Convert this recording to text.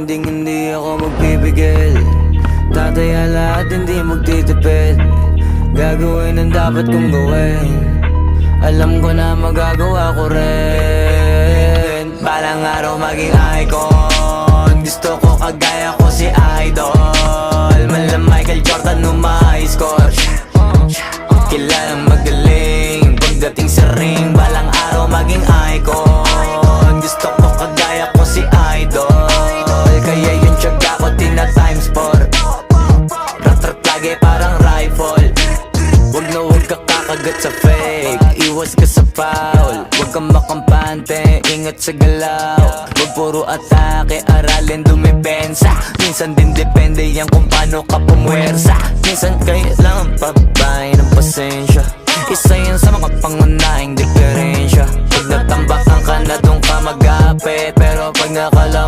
hindi ako magpipigil. Tataya lahat, hindi magtitipid. Gagawin ang dapat kong gawin. Alam ko na magagawa ko rin. Balang araw maging icon. Gusto ko kagaya ko si Idol. Mala Michael Jordan nung ma-high score. Kilalang magaling pagdating sa ring. Balang araw maging icon. Gusto ko kagaya ko si Idol. Kaya yung tiyaga ko tina-times 4. Rat-rat lagi parang rifle. Wag na wag ka kakagat sa fake. Iwas ka sa foul. Wag kang makampante, ingat sa galaw. Wag puro atake, aralin dumipensa. Minsan din depende yan kung paano ka pumwersa. Minsan kailangan pabay ng pasensya. Isa yan sa mga pangunahing diferensya. Pag natambakan ka na doon ka mag-apit. Pero pag nakalam